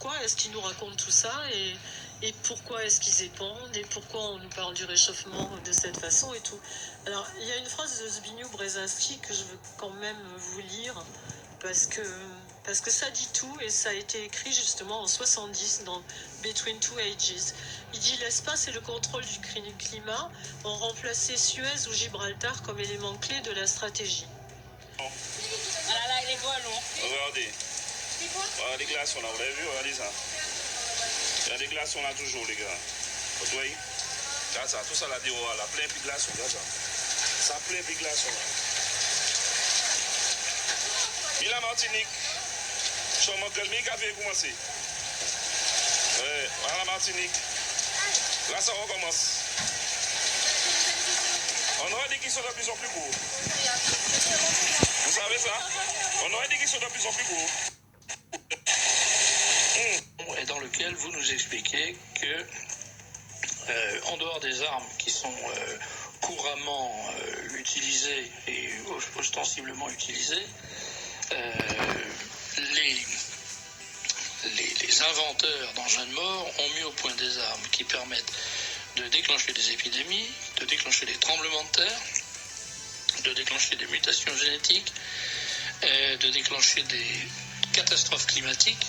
pourquoi est-ce qu'ils nous racontent tout ça et pourquoi est-ce qu'ils épandent et pourquoi on nous parle du réchauffement de cette façon et tout. Alors, il y a une phrase de Zbigniew Brzezinski que je veux quand même vous lire parce que, parce que ça dit tout et ça a été écrit justement en 70 dans Between Two Ages. Il dit l'espace et le contrôle du climat ont remplacé Suez ou Gibraltar comme éléments clés de la stratégie. Voilà, là, il est quoi, non? Regardez. Voilà les glaçons là, vous l'avez vu, regardez ça. Il y a des glaçons là toujours, les gars. Vous voyez? Regarde ça, tout ça là dehors, là, plein de glaçons, regarde ça. Ça plein de glaçons là. Et la Martinique, je suis en mode mi café commencer. Ouais, voilà la Martinique. Là, ça recommence. On aurait dit qu'ils sont de plus en plus gros. Vous savez ça? On aurait dit qu'ils sont de plus en plus gros. Et dans lequel vous nous expliquez que, en dehors des armes qui sont couramment utilisées et ostensiblement utilisées, les inventeurs d'engins de mort ont mis au point des armes qui permettent de déclencher des épidémies, de déclencher des tremblements de terre, de déclencher des mutations génétiques, de déclencher des catastrophes climatiques.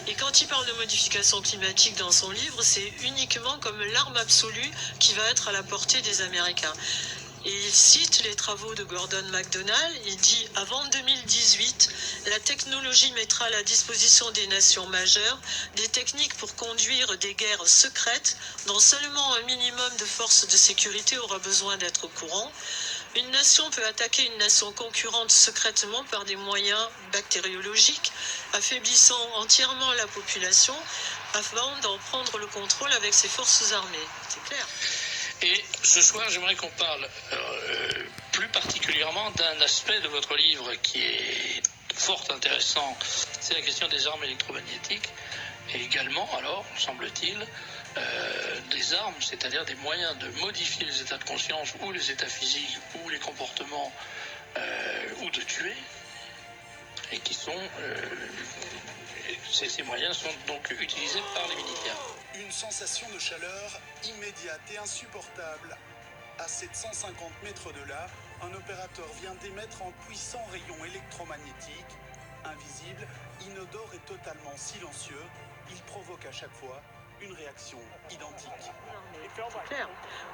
Et quand il parle de modification climatique dans son livre, c'est uniquement comme l'arme absolue qui va être à la portée des Américains. Et il cite les travaux de Gordon MacDonald. Il dit « Avant 2018, la technologie mettra à la disposition des nations majeures des techniques pour conduire des guerres secrètes dont seulement un minimum de forces de sécurité aura besoin d'être au courant. Une nation peut attaquer une nation concurrente secrètement par des moyens bactériologiques, affaiblissant entièrement la population avant d'en prendre le contrôle avec ses forces armées. » C'est clair. Et ce soir, j'aimerais qu'on parle plus particulièrement d'un aspect de votre livre qui est fort intéressant. C'est la question des armes électromagnétiques et également, alors, semble-t-il, des armes, c'est-à-dire des moyens de modifier les états de conscience ou les états physiques ou les comportements ou de tuer, et qui sont ces moyens sont donc utilisés par les militaires. Une sensation de chaleur immédiate et insupportable. À 750 mètres de là, un opérateur vient d'émettre un puissant rayon électromagnétique. Invisible, inodore et totalement silencieux, il provoque à chaque fois une réaction identique. C'est clair.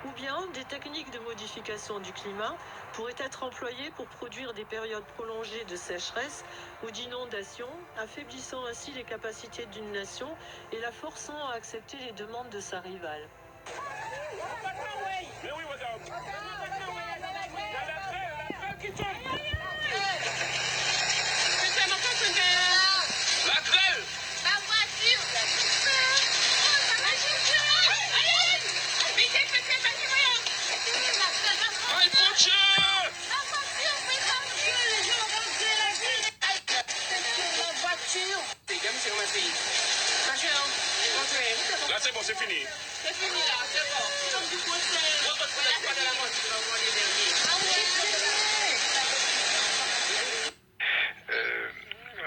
Ou bien des techniques de modification du climat pourraient être employées pour produire des périodes prolongées de sécheresse ou d'inondation, affaiblissant ainsi les capacités d'une nation et la forçant à accepter les demandes de sa rivale. Là, c'est bon, c'est fini. C'est fini là, c'est bon. Comme du conseil.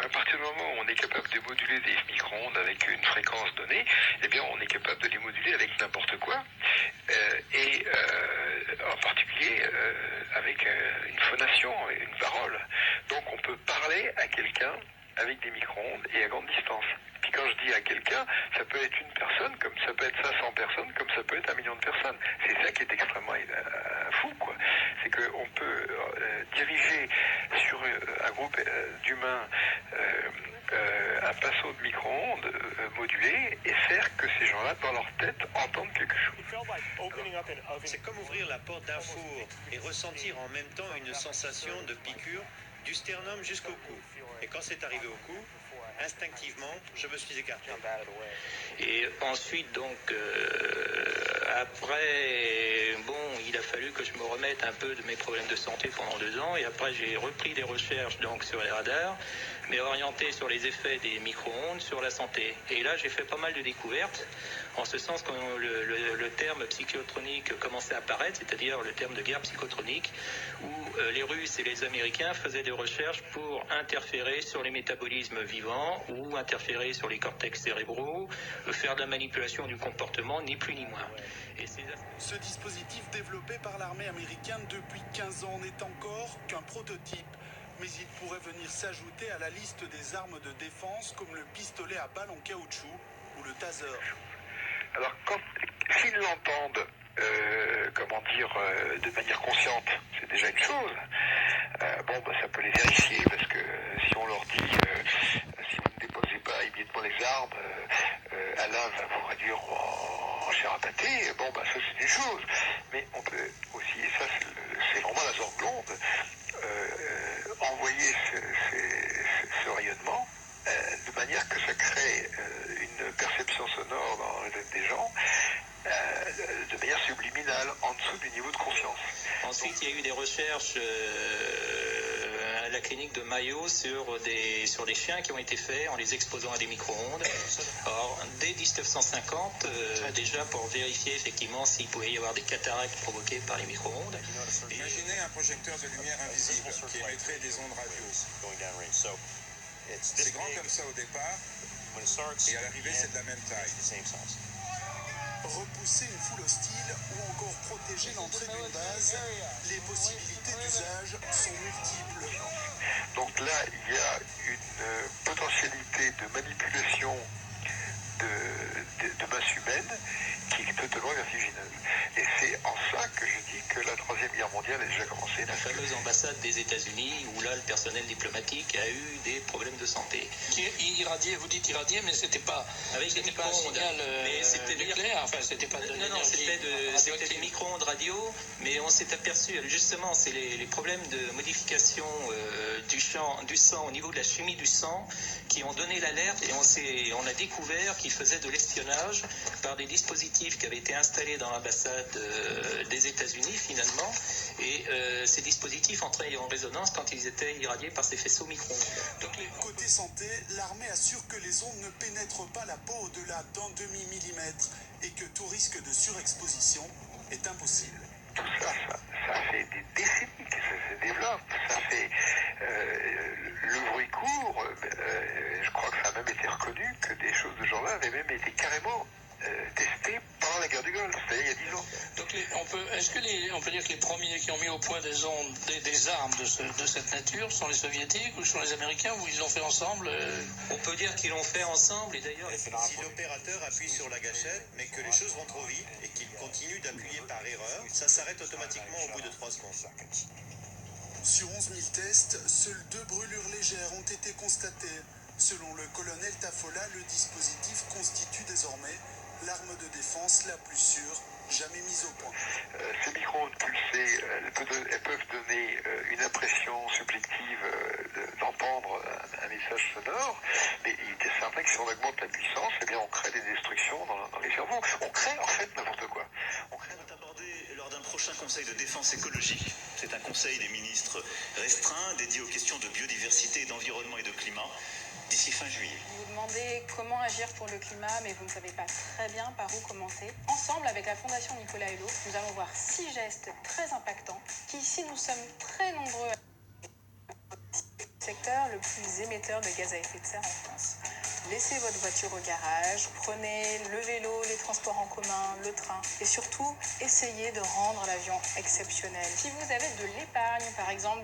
À partir du moment où on est capable de moduler des micro-ondes avec une fréquence donnée, eh bien on est capable de les moduler avec n'importe quoi, et en particulier avec une phonation, une parole. Donc on peut parler à quelqu'un avec des micro-ondes et à grande distance. Puis quand je dis à quelqu'un, ça peut être une personne, comme ça peut être 500 personnes, comme ça peut être 1 million de personnes. C'est ça qui est extrêmement fou, quoi. C'est qu'on peut diriger sur un groupe d'humains un pinceau de micro-ondes modulé et faire que ces gens-là, dans leur tête, entendent quelque chose. C'est comme ouvrir la porte d'un four et ressentir en même temps une sensation de piqûre du sternum jusqu'au cou. Et quand c'est arrivé au cou, instinctivement, je me suis écarté. Et ensuite, donc, après, il a fallu que je me remette un peu de mes problèmes de santé pendant 2 ans. Et après, j'ai repris des recherches donc, sur les radars, mais orientées sur les effets des micro-ondes sur la santé. Et là, j'ai fait pas mal de découvertes. en ce sens quand le terme psychotronique commençait à apparaître, c'est-à-dire le terme de guerre psychotronique, où les Russes et les Américains faisaient des recherches pour interférer sur les métabolismes vivants ou interférer sur les cortex cérébraux, faire de la manipulation du comportement, ni plus ni moins. Ce dispositif développé par l'armée américaine depuis 15 ans n'est encore qu'un prototype, mais il pourrait venir s'ajouter à la liste des armes de défense comme le pistolet à balles en caoutchouc ou le taser. Alors, s'ils l'entendent, de manière consciente, c'est déjà une chose. Ça peut les vérifier, parce que si on leur dit, si vous ne déposez pas immédiatement les armes, Alain va vous réduire en chair à pâté, ça c'est une chose. Mais on peut aussi, et ça c'est vraiment la zone blonde, envoyer ce rayonnement de manière que ça crée une perception sonore dans la tête des gens de manière subliminale, en dessous du niveau de conscience. Ensuite, il y a eu des recherches à la clinique de Mayo sur les chiens qui ont été faits en les exposant à des micro-ondes. Or, dès 1950, déjà pour vérifier effectivement s'il pouvait y avoir des cataractes provoquées par les micro-ondes. Imaginez un projecteur de lumière invisible qui émettrait des ondes radio. C'est grand comme ça au départ, et à l'arrivée c'est de la même taille. Repousser une foule hostile ou encore protéger l'entrée d'une base, les possibilités d'usage sont multiples. Donc là, il y a une potentialité de manipulation de masse humaine qui est totalement vertigineuse. Et c'est en ça que je dis que la Troisième Guerre mondiale a déjà commencé. La fameuse ambassade des États-Unis, où là, le personnel diplomatique a eu des problèmes de santé. Vous dites irradié, mais c'était pas avec des pas un signal nucléaire. Enfin, c'était pas de non, c'était des micro-ondes radio, mais on s'est aperçu, justement, c'est les problèmes de modification du sang au niveau de la chimie du sang qui ont donné l'alerte, et on a découvert qu'ils faisaient de l'espionnage par des dispositifs qui avaient été installés dans l'ambassade des États-Unis finalement, et ces dispositifs entraient en résonance quand ils étaient irradiés par ces faisceaux micro-ondes. Côté santé, l'armée assure que les ondes ne pénètrent pas la peau au-delà d'un demi-millimètre et que tout risque de surexposition est impossible. Tout ça fait des décennies que ça se développe, ça fait le bruit court, je crois que ça a même été reconnu que des choses de ce genre-là avaient même été carrément testées pendant la guerre du Golfe, c'est-à-dire il y a 10 ans. Donc on peut dire que les premiers qui ont mis au point des ondes, des armes de cette nature sont les soviétiques ou sont les américains, ou ils l'ont fait ensemble On peut dire qu'ils l'ont fait ensemble, et d'ailleurs... Si l'opérateur appuie sur la gâchette, mais que les choses vont trop vite et qu'il continue d'appuyer par erreur, ça s'arrête automatiquement au bout de 3 secondes. Sur 11 000 tests, seules 2 brûlures légères ont été constatées. Selon le colonel Tafola, le dispositif constitue désormais l'arme de défense la plus sûre jamais mise au point. Ces micro-ondes pulsées, elles peuvent donner une impression subjective d'entendre un message sonore, mais il est certain que si on augmente la puissance, eh bien on crée des destructions dans les cerveaux. On crée en fait n'importe quoi. On va aborder lors d'un prochain conseil de défense écologique. C'est un conseil des ministres restreint dédié aux questions de biodiversité, d'environnement et de climat d'ici fin juillet. Vous vous demandez comment agir pour le climat, mais vous ne savez pas très bien par où commencer. Ensemble, avec la Fondation Nicolas Hulot, nous allons voir 6 gestes très impactants qui, si nous sommes très nombreux à le secteur le plus émetteur de gaz à effet de serre en France. Laissez votre voiture au garage, prenez le vélo, les transports en commun, le train et surtout, essayez de rendre l'avion exceptionnel. Si vous avez de l'épargne, par exemple,